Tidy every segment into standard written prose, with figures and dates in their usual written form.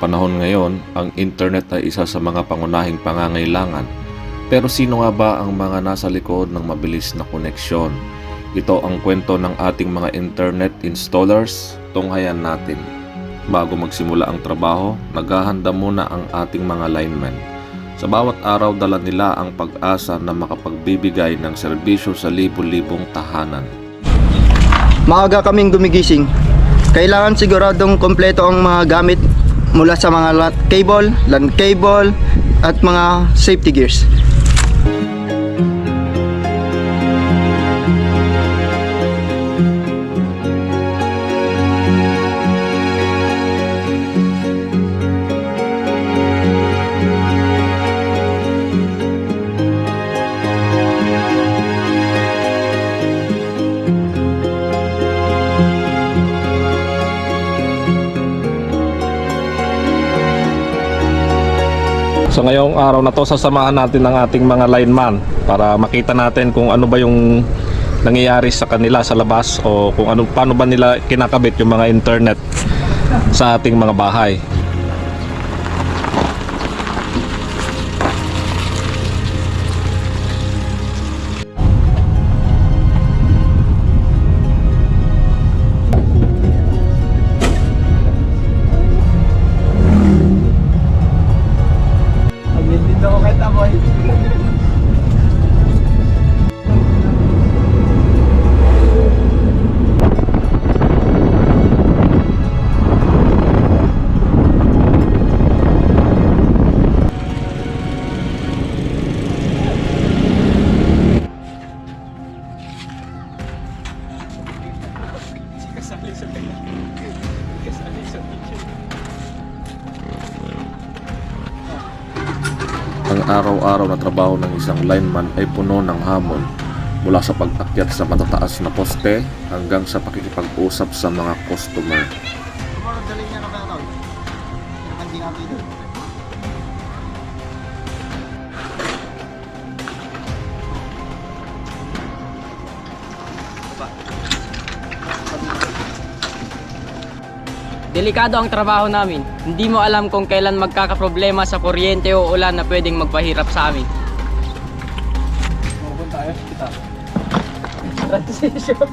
panahon ngayon, ang internet ay isa sa mga pangunahing pangangailangan. Pero sino nga ba ang mga nasa likod ng mabilis na koneksyon? Ito ang kwento ng ating mga internet installers. Tunghayan natin. Bago magsimula ang trabaho, naghahanda muna ang ating mga linemen. Sa bawat araw dala nila ang pag-asa na makapagbibigay ng serbisyo sa libu-libong tahanan. Maaga kaming gumigising. Kailangan siguradong kompleto ang mga gamit mula sa mga LAN cable at mga safety gears. So ngayong araw na to, sasamahan natin ang ating mga lineman para makita natin kung ano ba yung nangyayari sa kanila sa labas o kung paano ba nila kinakabit yung mga internet sa ating mga bahay. Ang araw-araw na trabaho ng isang lineman ay puno ng hamon, mula sa pag-akyat sa matataas na poste hanggang sa pakikipag-usap sa mga customer. Delikado ang trabaho namin. Hindi mo alam kung kailan magkakaproblema sa kuryente o ulan na pwedeng magpahirap sa amin. Pupunta tayo, kita. Transition.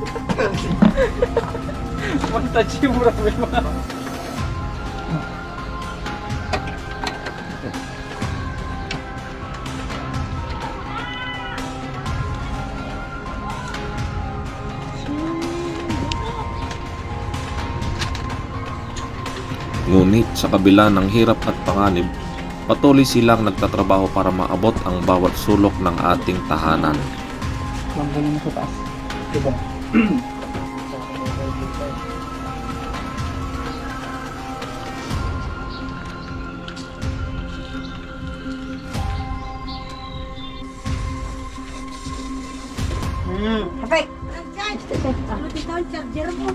Magtachi mo rin mga. Ngunit sa kabila ng hirap at panganib, patuloy silang nagtatrabaho para maabot ang bawat sulok ng ating tahanan. Manggaling mo sa taas. Diba? Abay! Ano dito ang charger mo?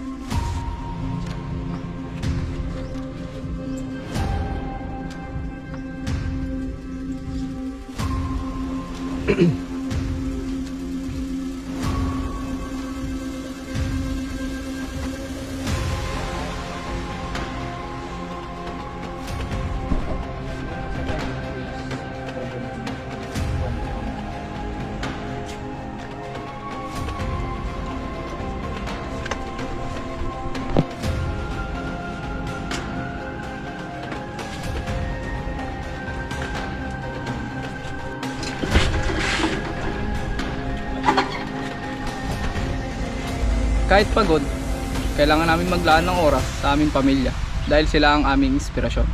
Kahit pagod, kailangan namin maglaan ng oras sa aming pamilya dahil sila ang aming inspirasyon.